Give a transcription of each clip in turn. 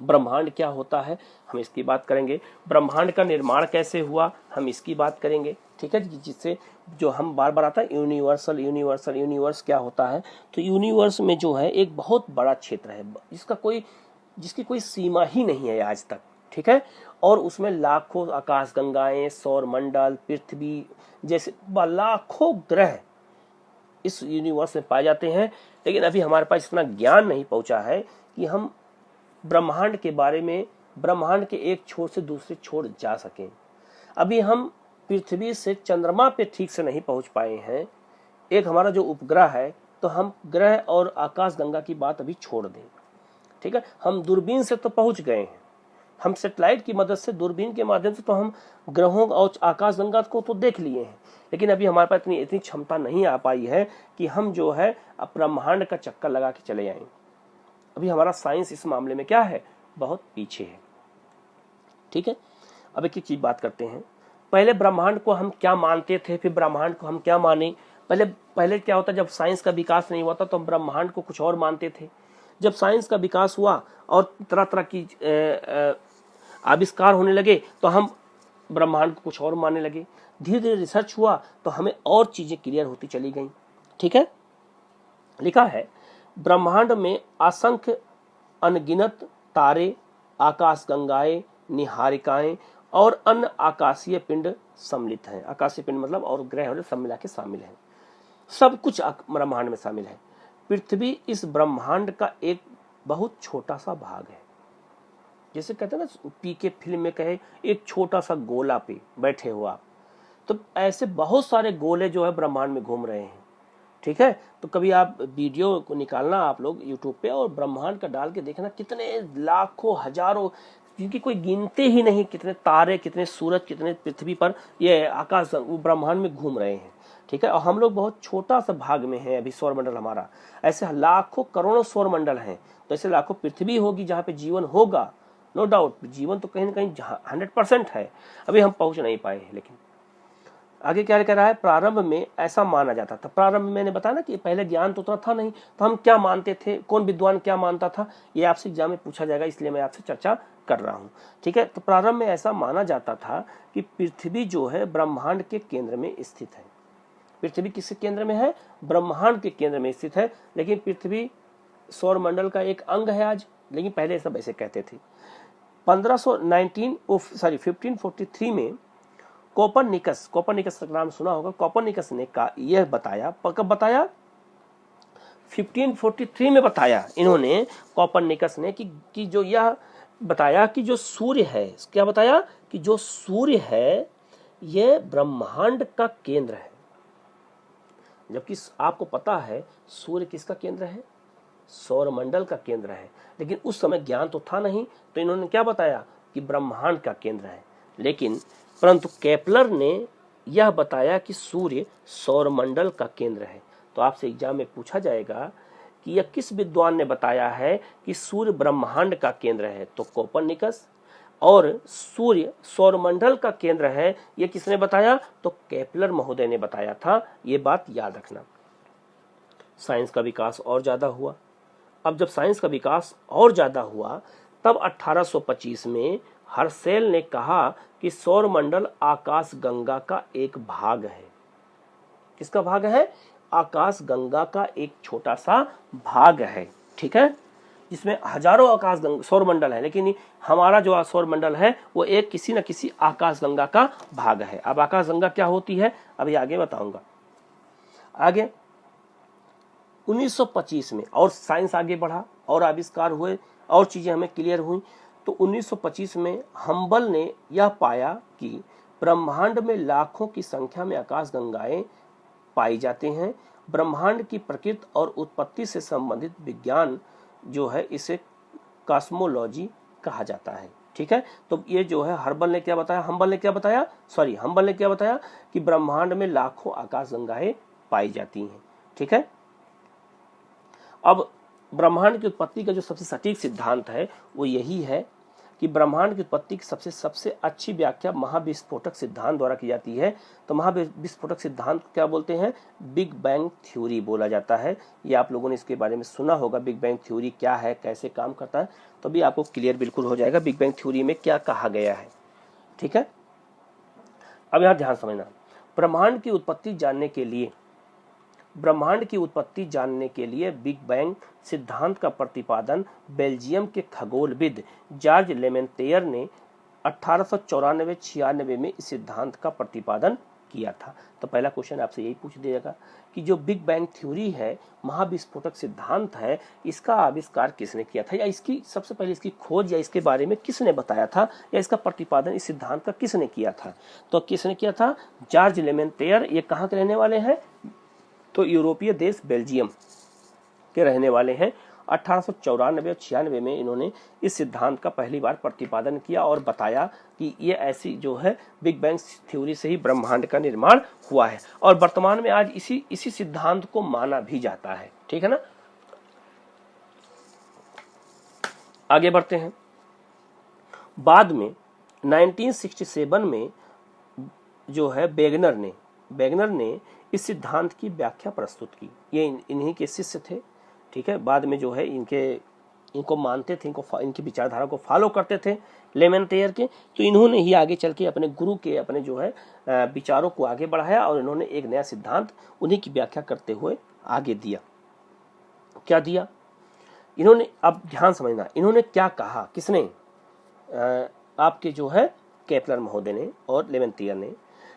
ब्रह्मांड क्या होता है हम इसकी बात करेंगे, ब्रह्मांड का निर्माण कैसे हुआ हम इसकी बात करेंगे, ठीक है। जिससे जो हम बार बार आता है यूनिवर्सल यूनिवर्सल यूनिवर्स क्या होता है, तो यूनिवर्स में जो है एक बहुत बड़ा क्षेत्र है जिसकी कोई सीमा ही नहीं है आज तक, ठीक है। और उसमें लाखों आकाश गंगाएं, सौर मंडल, पृथ्वी जैसे लाखों ग्रह इस यूनिवर्स में पाए जाते हैं। लेकिन अभी हमारे पास इतना ज्ञान नहीं पहुंचा है कि हम ब्रह्मांड के बारे में, ब्रह्मांड के एक छोर से दूसरे छोर जा सकें। अभी हम पृथ्वी से चंद्रमा पे ठीक से नहीं पहुंच पाए हैं। एक हमारा जो उपग्रह है, तो हम ग्रह और आकाश गंगा की बात अभी छोड़ दें, ठीक है। हम दूरबीन से तो पहुंच गए हैं, हम सैटेलाइट की मदद से दूरबीन के माध्यम से तो हम ग्रहों और आकाश गंगा को तो देख लिए हैं, लेकिन अभी हमारे पास इतनी क्षमता नहीं आ पाई है कि हम जो है ब्रह्मांड का चक्कर लगा के चले जाएं। अभी हमारा साइंस इस मामले में क्या है, बहुत पीछे है, ठीक है। अब एक चीज बात करते हैं, पहले ब्रह्मांड को हम क्या मानते थे, फिर ब्रह्मांड को हम क्या माने। पहले क्या होता, जब साइंस का विकास नहीं हुआ था तो हम ब्रह्मांड को कुछ और मानते थे। जब साइंस का विकास हुआ और तरह तरह की आविष्कार होने लगे तो हम ब्रह्मांड को कुछ और मानने लगे। धीरे धीरे रिसर्च हुआ तो हमें और चीजें क्लियर होती चली गई, ठीक है। लिखा है ब्रह्मांड में असंख्य अनगिनत तारे, आकाश गंगाएं, निहारिकाएं और अन्य आकाशीय पिंड सम्मिलित हैं। आकाशीय पिंड मतलब और ग्रह और सब मिला के शामिल है, सब कुछ ब्रह्मांड में शामिल है। पृथ्वी इस ब्रह्मांड का एक बहुत छोटा सा भाग है। जैसे कहते हैं ना पीके फिल्म में कहे एक छोटा सा गोला पे बैठे हो आप, तो ऐसे बहुत सारे गोले जो है ब्रह्मांड में घूम रहे हैं, ठीक है। तो कभी आप वीडियो को निकालना आप लोग यूट्यूब पे और ब्रह्मांड का डाल के देखना, कितने लाखों हजारों, जिनकी कोई गिनती ही नहीं, कितने तारे, कितने सूरज, कितने पृथ्वी पर ये आकाश ब्रह्मांड में घूम रहे हैं, ठीक है। और हम लोग बहुत छोटा सा भाग में हैं अभी, सौर मंडल हमारा, ऐसे लाखों करोड़ों सौर मंडल हैं। तो ऐसे लाखों पृथ्वी होगी जहाँ पे जीवन होगा, नो डाउट जीवन तो कहीं ना कहीं 100% है, अभी हम पहुंच नहीं पाए हैं। लेकिन आगे क्या कह रहा है, प्रारंभ में ऐसा माना जाता था। प्रारंभ में मैंने बताया ना कि पहले ज्ञान तो उतना था नहीं, तो हम क्या मानते थे, कौन विद्वान क्या मानता था, ये आपसे एग्जाम में पूछा जाएगा, इसलिए मैं आपसे चर्चा कर रहा हूँ, ठीक है। तो प्रारंभ में ऐसा माना जाता था कि पृथ्वी जो है ब्रह्मांड के केंद्र में स्थित है। पृथ्वी किसके केंद्र में है, ब्रह्मांड के केंद्र में स्थित है। लेकिन पृथ्वी सौर मंडल का एक अंग है आज, लेकिन पहले सब ऐसे कहते थे। 1543 में कोपरनिकस का नाम सुना होगा, कोपरनिकस ने यह बताया, कब बताया, 1543 में बताया इन्होंने, कोपरनिकस ने कि जो यह बताया कि जो सूर्य है, क्या बताया कि जो सूर्य है यह ब्रह्मांड का केंद्र है। जबकि आपको पता है सूर्य किसका केंद्र है, सौर मंडल का केंद्र है। लेकिन उस समय ज्ञान तो था नहीं, तो इन्होंने क्या बताया कि ब्रह्मांड का केंद्र है। लेकिन परंतु केपलर ने यह बताया कि सूर्य सौर मंडल का केंद्र है। तो आपसे एग्जाम में पूछा जाएगा कि यह किस विद्वान ने बताया है कि सूर्य ब्रह्मांड का केंद्र है, तो कोपरनिकस। और सूर्य सौरमंडल का केंद्र है, यह किसने बताया, तो केपलर महोदय ने बताया था। यह बात याद रखना। साइंस का विकास और ज्यादा हुआ। अब जब साइंस का विकास और ज्यादा हुआ तब 1825 में हर्शेल ने कहा कि सौरमंडल आकाश गंगा का एक भाग है। किसका भाग है, आकाश गंगा का एक छोटा सा भाग है, ठीक है, जिसमें हजारों आकाश सौरमंडल है। लेकिन हमारा जो सौरमंडल है वो एक किसी न किसी आकाश गंगा का भाग है। अब आकाश गंगा क्या होती है अभी आगे बताऊंगा। आगे 1925 में और साइंस आगे बढ़ा और आविष्कार हुए और चीजें हमें क्लियर हुई। तो 1925 में हम्बल ने यह पाया कि ब्रह्मांड में लाखों की संख्या में आकाश गंगाएं पाई जाते हैं। ब्रह्मांड की प्रकृति और उत्पत्ति से संबंधित विज्ञान जो है इसे कॉस्मोलॉजी कहा जाता है, ठीक है। तो ये जो है हम्बल ने क्या बताया कि ब्रह्मांड में लाखों आकाश गंगाएं पाई जाती हैं, ठीक है। अब ब्रह्मांड की उत्पत्ति का जो सबसे सटीक सिद्धांत है वो यही है कि ब्रह्मांड की उत्पत्ति की सबसे अच्छी व्याख्या महाविस्फोटक सिद्धांत द्वारा की जाती है। तो महाविस्फोटक सिद्धांत को क्या बोलते हैं? बिग बैंग थ्योरी बोला जाता है। ये आप लोगों ने इसके बारे में सुना होगा, बिग बैंग थ्योरी क्या है, कैसे काम करता है, तो भी आपको क्लियर बिल्कुल हो जाएगा बिग बैंग थ्योरी में क्या कहा गया है। ठीक है, अब यहाँ ध्यान समझना, ब्रह्मांड की उत्पत्ति जानने के लिए बिग बैंग सिद्धांत का प्रतिपादन बेल्जियम के खगोलविद जॉर्ज लेमेंतेयर ने 1894-96 में इस सिद्धांत का प्रतिपादन किया था। तो पहला क्वेश्चन आपसे यही पूछ दिएगा कि जो बिग बैंग थ्योरी है, महाविस्फोटक सिद्धांत है, इसका आविष्कार किसने किया था, या इसकी सबसे पहले इसकी खोज या इसके बारे में किसने बताया था, या इसका प्रतिपादन इस सिद्धांत का किसने किया था? तो किसने किया था? जॉर्ज लेमेंतेयर। ये कहाँ के रहने वाले हैं? तो यूरोपीय देश बेल्जियम के रहने वाले हैं। 1894 और 96 में इन्होंने इस सिद्धांत का पहली बार प्रतिपादन किया और बताया कि ये ऐसी जो है बिग बैंग थ्योरी से ही ब्रह्मांड का निर्माण हुआ है, और वर्तमान में आज इसी सिद्धांत को माना भी जाता है। ठीक है ना, आगे बढ़ते हैं। बाद में 1967 में जो है वेगनर ने इस सिद्धांत की व्याख्या प्रस्तुत की। ये इन्हीं के शिष्य थे। ठीक है, बाद में जो है इनको मानते थे, इनकी विचारधारा को फॉलो करते थे लेमेंतेयर के। तो इन्होंने ही आगे चल के अपने गुरु के अपने जो है विचारों को आगे बढ़ाया और इन्होंने एक नया सिद्धांत उन्हीं की व्याख्या करते हुए आगे दिया। क्या दिया इन्होंने? अब ध्यान समझना, इन्होंने क्या कहा, किसने? आपके जो है केपलर महोदय ने और लेमेंतेयर ने,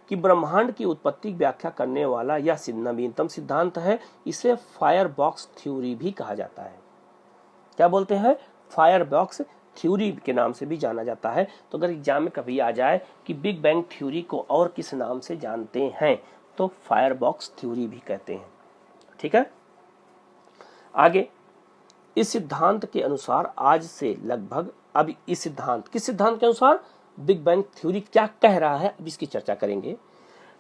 कि ब्रह्मांड की उत्पत्ति व्याख्या करने वाला यह नवीनतम सिद्धांत है। इसे फायर बॉक्स थ्योरी भी कहा जाता है। क्या बोलते हैं? फायर बॉक्स थ्योरी के नाम से भी जाना जाता है। तो अगर एग्जाम में कभी आ जाए कि बिग बैंग थ्योरी को और किस नाम से जानते हैं, तो फायर बॉक्स थ्योरी भी कहते हैं। ठीक है, आगे इस सिद्धांत के अनुसार आज से लगभग, अब इस सिद्धांत, किस सिद्धांत के अनुसार? बिग बैंग थ्योरी क्या कह रहा है, अब इसकी चर्चा करेंगे।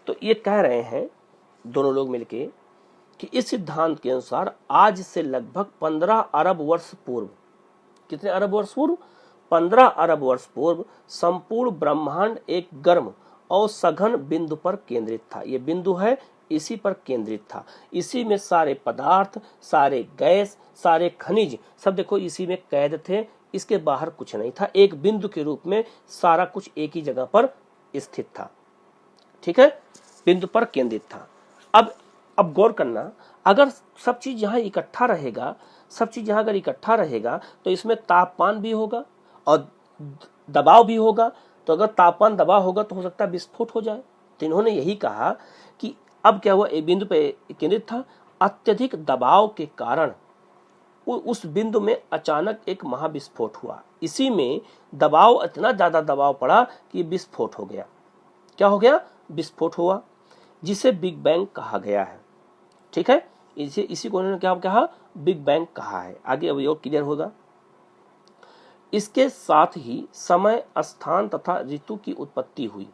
तो ये कह रहे हैं दोनों लोग मिलके कि इस सिद्धांत के अनुसार आज से लगभग 15 अरब वर्ष पूर्व, कितने अरब वर्ष पूर्व? 15 अरब वर्ष पूर्व संपूर्ण ब्रह्मांड एक गर्म और सघन बिंदु पर केंद्रित था। ये बिंदु है, इसी पर केंद्रित था। इसी में सारे पदार्थ, सारे गैस, सारे खनिज सब देखो इसी में कैद थे। इसके बाहर कुछ नहीं था। एक बिंदु के रूप में सारा कुछ एक ही जगह पर स्थित था। ठीक है, बिंदु पर केंद्रित था। अब गौर करना, अगर सब चीज यहाँ इकट्ठा रहेगा, अगर इकट्ठा रहेगा तो इसमें तापमान भी होगा और दबाव भी होगा। तो अगर तापमान दबाव होगा तो हो सकता है विस्फोट हो जाए। तो इन्होंने यही कहा कि अब क्या हुआ, एक बिंदु पे केंद्रित था, अत्यधिक दबाव के कारण उस बिंदु में अचानक एक महाविस्फोट हुआ। इसी में दबाव, इतना ज्यादा दबाव पड़ा कि विस्फोट हो गया। क्या हो गया? विस्फोट हुआ, जिसे बिग बैंग कहा गया है। ठीक है, इसी को उन्होंने क्या कहा? बिग बैंग कहा है। आगे अब और क्लियर होगा। इसके साथ ही समय, स्थान तथा ऋतु की उत्पत्ति हुई।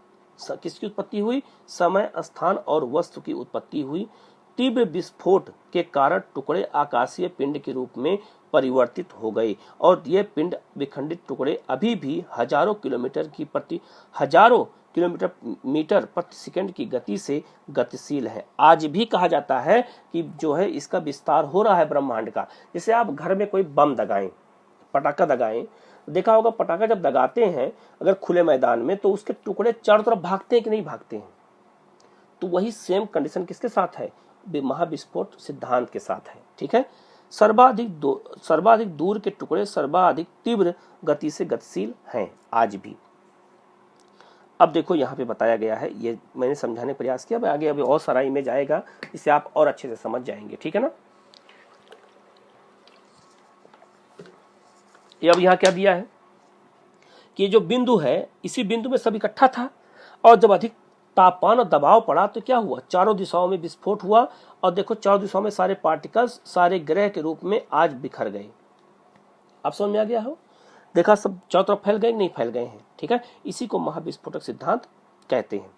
किसकी उत्पत्ति हुई? समय, स्थान और वस्तु की उत्पत्ति हुई। तीव्र विस्फोट के कारण टुकड़े आकाशीय पिंड के रूप में परिवर्तित हो गए और ये पिंड विखंडित टुकड़े अभी भी हजारों किलोमीटर प्रति सेकंड की गति से गतिशील है। आज भी कहा जाता है कि जो है इसका विस्तार हो रहा है ब्रह्मांड का। जैसे आप घर में कोई बम दगाएं, पटाखा दगाएं, देखा होगा पटाखा जब दगाते हैं अगर खुले मैदान में, तो उसके टुकड़े चारों तरफ भागते हैं कि नहीं भागते हैं? तो वही सेम कंडीशन किसके साथ है? महाविस्फोट सिद्धांत के साथ है। ठीक है, सर्वाधिक दूर के टुकड़े सर्वाधिक तीव्र गति से गतिशील हैं आज भी। अब देखो यहाँ पे बताया गया है, ये मैंने समझाने का प्रयास किया। आगे अभी और सारा इमेज आएगा, इसे आप और अच्छे से समझ जाएंगे। ठीक है ना, ये अब यहाँ क्या दिया है कि जो बिंदु है, इसी बिंदु में सब इकट्ठा था और जब अधिक तापमान और दबाव पड़ा तो क्या हुआ? चारों दिशाओं में विस्फोट हुआ और देखो चारों दिशाओं में सारे पार्टिकल्स सारे ग्रह के रूप में आज बिखर गए। आप समझ में आ गया हो? देखा सब चारों तरफ फैल गए, नहीं फैल गए हैं। ठीक है, इसी को महाविस्फोटक सिद्धांत कहते हैं।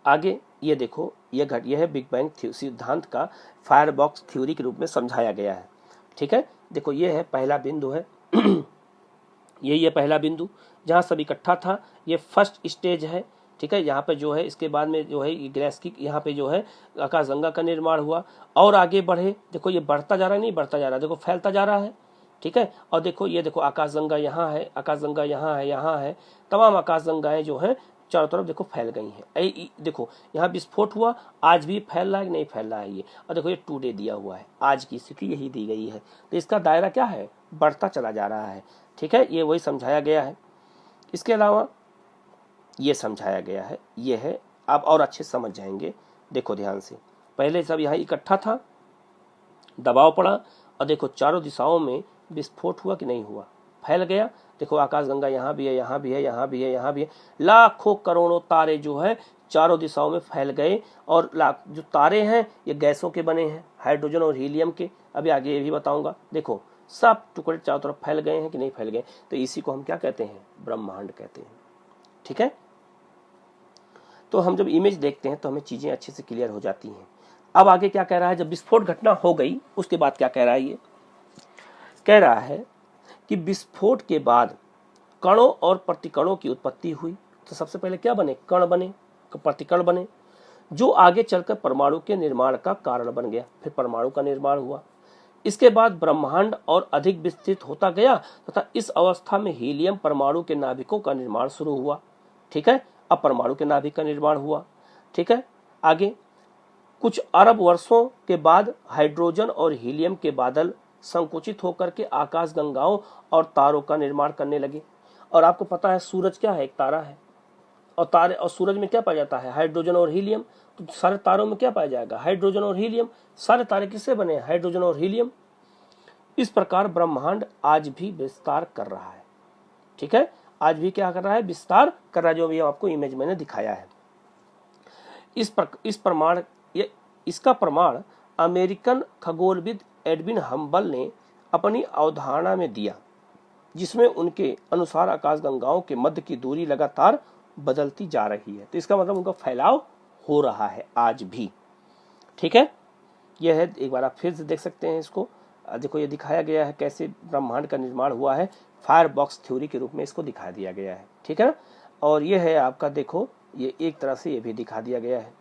आगे ये देखो, ये है बिग बैंग सिद्धांत का फायर बॉक्स थ्योरी के रूप में समझाया गया है। ठीक है, देखो ये है पहला बिंदु है यही है पहला बिंदु जहाँ सब इकट्ठा था, ये फर्स्ट स्टेज है। ठीक है, यहाँ पे जो है इसके बाद में जो है ये गैस की यहाँ पे जो है आकाशगंगा का निर्माण हुआ और आगे बढ़े। देखो ये बढ़ता जा रहा है, नहीं बढ़ता जा रहा है, देखो फैलता जा रहा है। ठीक है, और देखो ये देखो आकाशगंगा यहाँ है, आकाशगंगा यहाँ है, यहाँ है, तमाम आकाशगंगाएं जो है चारों तरफ देखो फैल गई हैं। देखो यहाँ विस्फोट हुआ, आज भी फैल रहा है कि नहीं फैल रहा है ये, और देखो ये टुडे दिया हुआ है, आज की स्थिति यही दी गई है। तो इसका दायरा क्या है, बढ़ता चला जा रहा है। ठीक है, ये वही समझाया गया है। इसके अलावा ये समझाया गया है, ये है, आप और अच्छे समझ जाएंगे। देखो ध्यान से, पहले सब यहाँ इकट्ठा था, दबाव पड़ा, और देखो चारों दिशाओं में विस्फोट हुआ कि नहीं हुआ, फैल गया। देखो आकाशगंगा यहाँ भी है, यहाँ भी है, यहाँ भी है, यहाँ भी है, लाखों करोड़ों तारे जो है चारों दिशाओं में फैल गए। और लाख जो तारे हैं ये गैसों के बने हैं, हाइड्रोजन और हीलियम के, अभी आगे ये भी बताऊंगा। देखो सब टुकड़े चारों तरफ फैल गए हैं कि नहीं फैल गए, तो इसी को हम क्या कहते हैं, ब्रह्मांड कहते हैं। ठीक है, तो हम जब इमेज देखते हैं तो हमें चीजें अच्छे से क्लियर हो जाती हैं। अब आगे क्या कह रहा है, जब विस्फोट घटना हो गई उसके बाद क्या कह रहा है, ये कह रहा है कि विस्फोट के बाद कणों और प्रतिकणों की उत्पत्ति हुई। तो सबसे पहले क्या बने, कण बने, प्रतिकण बने, जो आगे चलकर परमाणु के निर्माण का कारण बन गया। फिर परमाणु का निर्माण हुआ। इसके बाद ब्रह्मांड और अधिक विस्तृत होता गया तथा इस अवस्था में हीलियम परमाणु के नाभिकों का निर्माण शुरू हुआ। ठीक है, अब परमाणु के नाभिक का निर्माण हुआ। ठीक है, आगे कुछ अरब वर्षों के बाद हाइड्रोजन और हीलियम के बादल संकुचित होकर के आकाश गंगाओं और तारों का निर्माण करने लगे। और आपको पता है सूरज क्या है, एक तारा है, और तारे और सूरज में क्या पाया जाता है, हाइड्रोजन और हीलियम। तो सारे तारों में क्या पाया जाएगा, हाइड्रोजन और हीलियम। सारे तारे किससे बने हैं, हाइड्रोजन और हीलियम। इस प्रकार ब्रह्मांड आज भी विस्तार कर रहा है। ठीक है, आज भी क्या कर रहा है, विस्तार कर रहा है, जो अभी आपको इमेज मैंने दिखाया है। इसका प्रमाण अमेरिकन खगोलविद एडविन हम्बल ने अपनी अवधारणा में दिया, जिसमें उनके अनुसार आकाशगंगाओं के मध्य की दूरी लगातार बदलती जा रही है। तो इसका मतलब उनका फैलाव हो रहा है आज भी। ठीक है, यह है, एक बार आप फिर से देख सकते हैं इसको। देखो ये दिखाया गया है कैसे ब्रह्मांड का निर्माण हुआ है, फायर बॉक्स थ्योरी के रूप में इसको दिखा दिया गया है। ठीक है ना, और ये है आपका, देखो ये एक तरह से ये भी दिखा दिया गया है।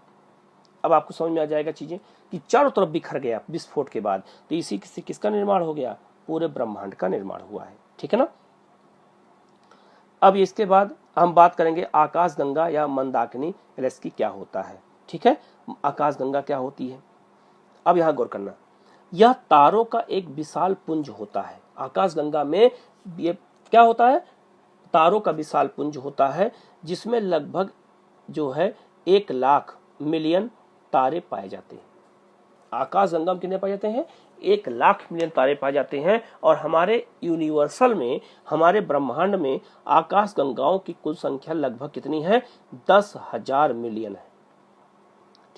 अब आपको समझ में आ जाएगा चीजें कि चारों तरफ बिखर गया विस्फोट के बाद, तो इसी से किसका निर्माण हो गया, पूरे ब्रह्मांड का निर्माण हुआ है। ठीक है ना, अब इसके बाद हम बात करेंगे आकाशगंगा या मंदाकिनी की क्या होता है। ठीक है, आकाशगंगा क्या होती है, अब यहां गौर करना। यह तारों का एक विशाल पुंज होता है। आकाशगंगा में ये क्या होता है, तारों का विशाल पुंज होता है, जिसमें लगभग जो है 1,00,000 मिलियन तारे पाए जाते हैं। आकाशगंगा में कितने पाए जाते हैं, 1,00,000 मिलियन तारे पाए जाते हैं। और हमारे यूनिवर्सल में, हमारे ब्रह्मांड में आकाशगंगाओं की कुल संख्या लगभग कितनी है, 10,000 मिलियन है।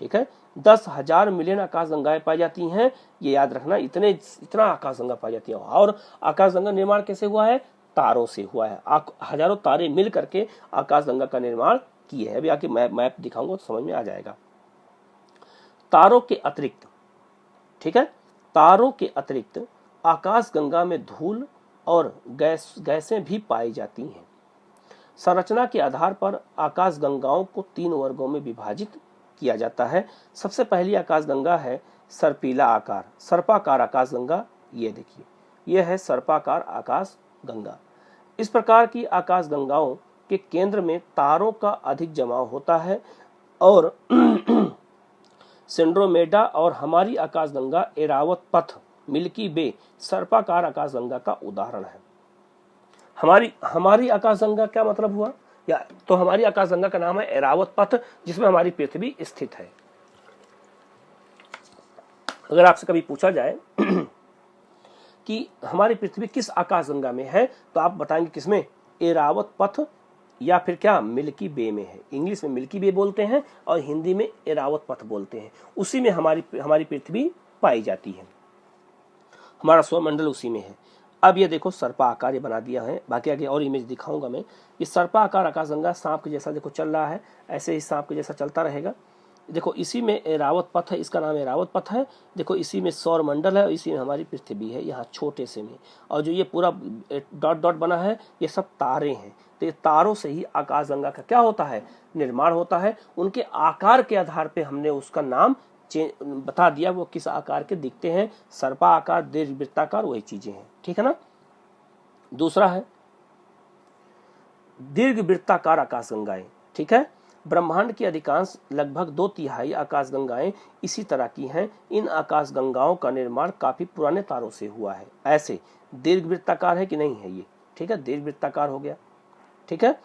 ठीक है, 10,000 मिलियन आकाशगंगाएं पाई जाती हैं, ये याद रखना, इतना आकाशगंगा पाई जाती है। और आकाशगंगा निर्माण कैसे हुआ है, तारों से हुआ है। हजारों तारे मिल करके आकाशगंगा का निर्माण किए हैं। अभी आके मैप दिखाऊंगा तो समझ में आ जाएगा। तारों के अतिरिक्त, ठीक है, तारों के अतिरिक्त आकाशगंगा में धूल और गैसें भी पाई जाती हैं। संरचना के आधार पर आकाशगंगाओं को 3 वर्गों में विभाजित किया जाता है। सबसे पहली आकाशगंगा है सर्पीला आकार, सर्पाकार आकाशगंगा। ये देखिए, यह है सर्पाकार आकाशगंगा। इस प्रकार की आकाशगंगाओं के केंद्र में तारों का अधिक जमाव होता है और सेंड्रोमेडा और हमारी आकाशगंगा एरावत पथ, मिल्की वे सर्पाकार आकाशगंगा का उदाहरण है। हमारी आकाशगंगा क्या मतलब हुआ, या तो हमारी आकाशगंगा का नाम है एरावत पथ, जिसमें हमारी पृथ्वी स्थित है। अगर आपसे कभी पूछा जाए कि हमारी पृथ्वी किस आकाशगंगा में है, तो आप बताएंगे किसमें, एरावत पथ या फिर क्या, मिल्की वे में है। इंग्लिश में मिल्की वे बोलते हैं और हिंदी में एरावत पथ बोलते हैं। उसी में हमारी पृथ्वी पाई जाती है, हमारा सौरमंडल उसी में है। अब ये देखो सर्पा आकार ये बना दिया है, बाकी आगे और इमेज दिखाऊंगा मैं। ये सर्पा आकार आकाशगंगा सांप के जैसा देखो चल रहा है, ऐसे ही सांप के जैसा चलता रहेगा। देखो इसी में एरावत पथ है, इसका नाम एरावत पथ है। देखो इसी में सौर मंडल है और इसी में हमारी पृथ्वी है, यहाँ छोटे से में। और जो ये पूरा डॉट डॉट बना है ये सब तारे हैं। तो ये तारों से ही आकाशगंगा का क्या होता है, निर्माण होता है। उनके आकार के आधार पे हमने उसका नाम बता दिया, वो किस आकार के दिखते हैं, सर्पा आकार, दीर्घवृत्ताकार, वही चीजें हैं। ठीक है ना। दूसरा है दीर्घवृत्ताकार आकाशगंगाएं। ठीक है, ब्रह्मांड की अधिकांश लगभग 2/3 आकाशगंगाएं इसी तरह की हैं। इन आकाशगंगाओं का निर्माण काफी पुराने तारों से हुआ है। ऐसे दीर्घवृत्ताकार है कि नहीं है ये, ठीक है, दीर्घवृत्ताकार हो गया। ठीक है,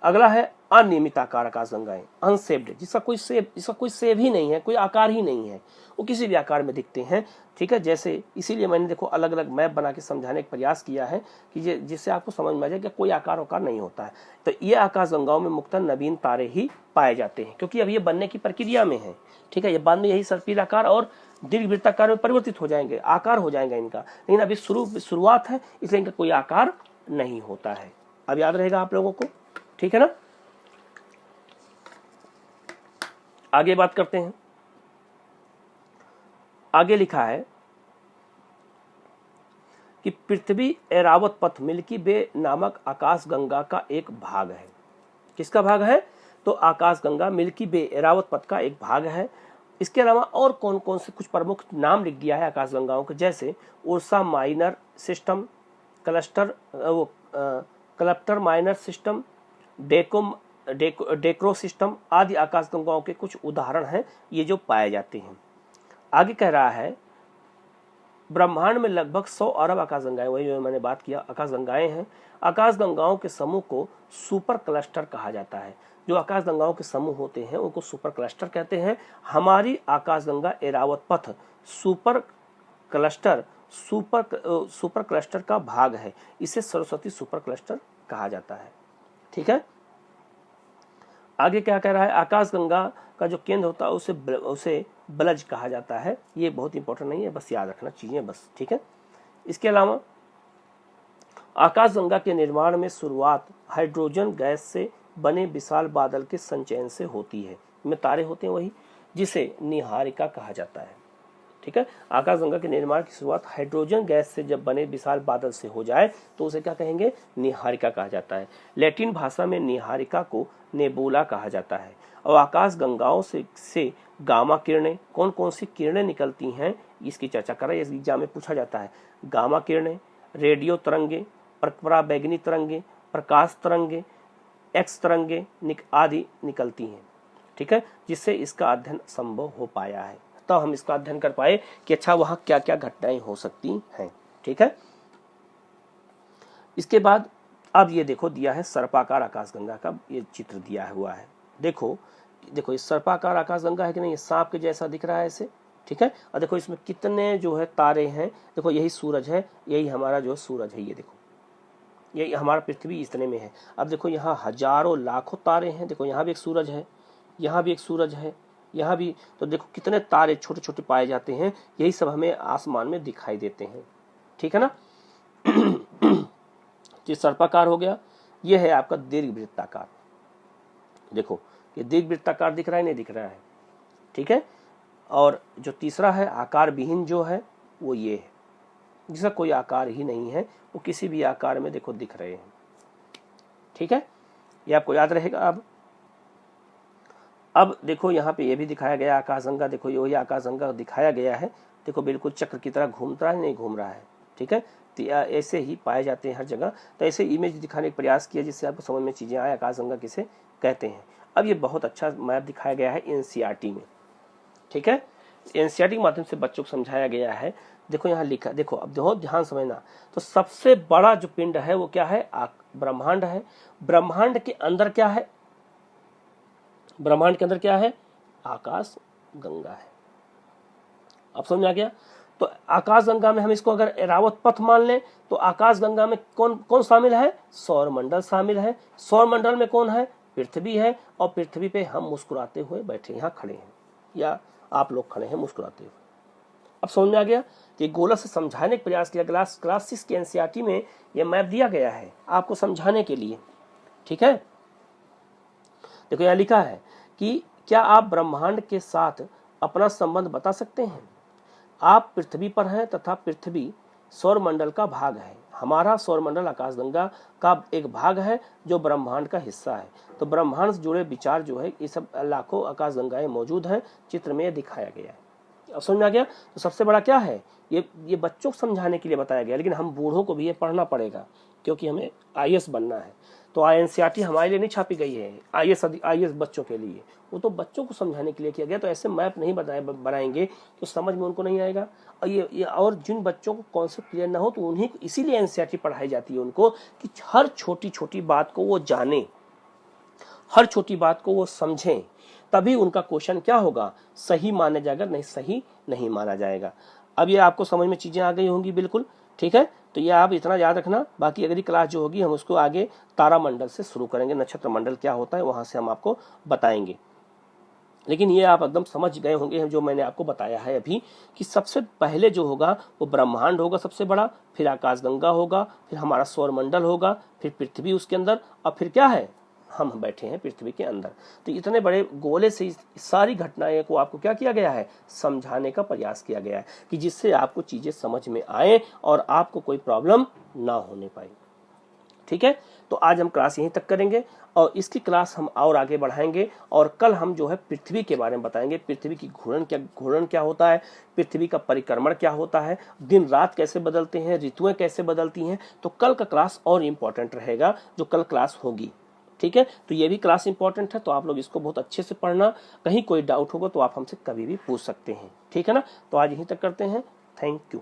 अगला है अनियमित आकार आकाशगंगाएं, अनशेप्ड, जिसका कोई शेप ही नहीं है, कोई आकार ही नहीं है, वो किसी भी आकार में दिखते हैं। ठीक है, जैसे इसीलिए मैंने देखो अलग अलग मैप बना के समझाने का प्रयास किया है कि जिससे आपको समझ में आ जाए कि कोई आकार नहीं होता है। तो ये आकाशगंगाओं में मुख्यतः नवीन तारे ही पाए जाते हैं, क्योंकि अब ये बनने की प्रक्रिया में है। ठीक है, ये बाद में यही सर्पिलाकार और दीर्घवृत्ताकार में परिवर्तित हो जाएंगे, आकार हो जाएगा इनका, लेकिन अभी शुरुआत है, इसलिए इनका कोई आकार नहीं होता है। अब याद रहेगा आप लोगों को। ठीक है ना। आगे बात करते हैं। आगे लिखा है कि पृथ्वी एरावत पथ मिल्की वे नामक आकाशगंगा का एक भाग है। किसका भाग है, तो आकाशगंगा मिल्की वे एरावत पथ का एक भाग है। इसके अलावा और कौन कौन से कुछ प्रमुख नाम लिख दिया है आकाशगंगाओं के, जैसे Ursa Minor system, cluster minor system, डेक्रो सिस्टम आदि आकाशगंगाओं के कुछ उदाहरण हैं ये जो पाए जाते हैं। आगे कह रहा है ब्रह्मांड में लगभग 100 अरब आकाशगंगाएं, वही जो मैंने बात किया, आकाशगंगाएं हैं। आकाशगंगाओं के समूह को सुपर क्लस्टर कहा जाता है। जो आकाशगंगाओं के समूह होते हैं उनको सुपर क्लस्टर कहते हैं। हमारी आकाशगंगा एरावत पथ सुपर क्लस्टर का भाग है। इसे सरस्वती सुपर क्लस्टर कहा जाता है। ठीक है, आगे क्या कह रहा है, आकाशगंगा का जो केंद्र होता है उसे बलज कहा जाता है। ये बहुत इंपॉर्टेंट नहीं है, बस याद रखना चीजें बस। ठीक है, इसके अलावा आकाशगंगा के निर्माण में शुरुआत हाइड्रोजन गैस से बने विशाल बादल के संचयन से होती है। में तारे होते हैं वही, जिसे निहारिका कहा जाता है। ठीक है, आकाशगंगा के निर्माण की शुरुआत हाइड्रोजन गैस से जब बने विशाल बादल से हो जाए तो उसे क्या कहेंगे, निहारिका कहा जाता है। लैटिन भाषा में निहारिका को नेबुला कहा जाता है। और आकाशगंगाओं से गामा किरणें, कौन कौन सी किरणें निकलती हैं इसकी चर्चा कर रहा है, एग्जाम में पूछा जाता है। गामा किरणें, रेडियो तरंगे, पराबैंगनी तरंगे, प्रकाश तरंगे, एक्स तरंगे आदि निकलती हैं। ठीक है, जिससे इसका अध्ययन संभव हो पाया है, तब हम इसका अध्ययन कर पाए कि अच्छा वहां क्या क्या घटनाएं हो सकती हैं। ठीक है, इसके बाद अब ये देखो दिया है सर्पाकार आकाशगंगा का ये चित्र दिया हुआ है। देखो ये सर्पाकार आकाशगंगा है कि नहीं, ये सांप के जैसा दिख रहा है ऐसे। ठीक है, और देखो इसमें कितने जो है तारे हैं। देखो यही सूरज है, यही हमारा जो सूरज है, ये देखो यही हमारा पृथ्वी इतने में है। अब देखो यहाँ हजारों लाखों तारे हैं। देखो यहाँ भी एक सूरज है, यहाँ भी एक सूरज है, यहाँ भी। तो देखो कितने तारे छोटे छोटे पाए जाते हैं, यही सब हमें आसमान में दिखाई देते हैं। ठीक है ना। ये सर्पाकार हो गया, ये है आपका दीर्घवृत्ताकार। देखो ये दीर्घवृत्ताकार दिख रहा है, नहीं दिख रहा है। ठीक है, और जो तीसरा है आकार विहीन जो है वो ये है, जिसका कोई आकार ही नहीं है, वो किसी भी आकार में देखो दिख रहे हैं। ठीक है, ये आपको याद रहेगा। अब देखो यहाँ पे ये भी दिखाया गया आकाशगंगा, देखो ये वही आकाशगंगा दिखाया गया है। देखो बिल्कुल चक्र की तरह घूमता है, नहीं घूम रहा है। ठीक है, तो ऐसे ही पाए जाते हैं हर जगह। तो ऐसे इमेज दिखाने का प्रयास किया जिससे आपको समझ में चीजें आए आकाशगंगा किसे कहते हैं। अब ये बहुत अच्छा मैप दिखाया गया है एनसीईआरटी में। ठीक है, एनसीईआरटी के माध्यम से बच्चों को समझाया गया है। देखो यहाँ लिखा, देखो अब बहुत ध्यान समझना। तो सबसे बड़ा जो पिंड है वो क्या है, ब्रह्मांड है। ब्रह्मांड के अंदर क्या है, ब्रह्मांड के अंदर क्या है, आकाश गंगा है। अब समझ में आ गया। तो आकाश गंगा में हम इसको अगर एरावत पथ मान लें तो आकाश गंगा में कौन कौन शामिल है, सौर मंडल शामिल है। सौर मंडल में कौन है, पृथ्वी है। और पृथ्वी पे हम मुस्कुराते हुए बैठे यहाँ खड़े हैं, या आप लोग खड़े हैं मुस्कुराते हुए। अब समझ में आ गया। ये गोला से समझाने का प्रयास किया। क्लास 6 के एनसीईआरटी में ये मैप दिया गया है आपको समझाने के लिए। ठीक है, देखो यहाँ लिखा है कि क्या आप ब्रह्मांड के साथ अपना संबंध बता सकते हैं? आप पृथ्वी पर हैं तथा पृथ्वी सौरमंडल का भाग है। हमारा सौरमंडल आकाशगंगा का एक भाग है जो ब्रह्मांड का हिस्सा है। तो ब्रह्मांड से जुड़े विचार जो है ये सब लाखों आकाशगंगाएं मौजूद हैं, चित्र में दिखाया गया है। अब समझ में आ गया? तो सबसे बड़ा क्या है, ये बच्चों को समझाने के लिए बताया गया, लेकिन हम बूढ़ों को भी ये पढ़ना पड़ेगा क्योंकि हमें आईएएस बनना है। तो एनसीईआरटी हमारे लिए नहीं छापी गई है आईएएस बच्चों के लिए, वो तो बच्चों को समझाने के लिए किया गया। तो ऐसे मैप नहीं बनाएंगे तो समझ में उनको नहीं आएगा। और ये और जिन बच्चों को कॉन्सेप्ट क्लियर ना हो तो उन्हीं को इसीलिए एनसीईआरटी पढ़ाई जाती है उनको, कि हर छोटी छोटी बात को वो जाने, हर छोटी बात को वो समझें, तभी उनका क्वेश्चन क्या होगा, सही माना जाएगा, नहीं सही नहीं माना जाएगा। अब ये आपको समझ में चीजें आ गई होंगी बिल्कुल, ठीक है। तो ये आप इतना याद रखना। बाकी अगली क्लास जो होगी हम उसको आगे तारामंडल से शुरू करेंगे, नक्षत्र मंडल क्या होता है वहां से हम आपको बताएंगे। लेकिन ये आप एकदम समझ गए होंगे जो मैंने आपको बताया है अभी, कि सबसे पहले जो होगा वो ब्रह्मांड होगा सबसे बड़ा, फिर आकाशगंगा होगा, फिर हमारा सौरमंडल होगा, फिर पृथ्वी उसके अंदर, और फिर क्या है, हम बैठे हैं पृथ्वी के अंदर। तो इतने बड़े गोले से सारी घटनाएं को आपको क्या किया गया है, समझाने का प्रयास किया गया है, कि जिससे आपको चीजें समझ में आए और आपको कोई प्रॉब्लम ना होने पाए। ठीक है, तो आज हम क्लास यहीं तक करेंगे और इसकी क्लास हम और आगे बढ़ाएंगे। और कल हम जो है पृथ्वी के बारे में बताएंगे, पृथ्वी की घूर्णन क्या होता है, पृथ्वी का परिक्रमण क्या होता है, दिन रात कैसे बदलते हैं, ऋतुएं कैसे बदलती हैं। तो कल का क्लास और इम्पोर्टेंट रहेगा जो कल क्लास होगी। ठीक है, तो ये भी क्लास इंपॉर्टेंट है, तो आप लोग इसको बहुत अच्छे से पढ़ना। कहीं कोई डाउट होगा तो आप हमसे कभी भी पूछ सकते हैं। ठीक है ना, तो आज यहीं तक करते हैं। Thank you.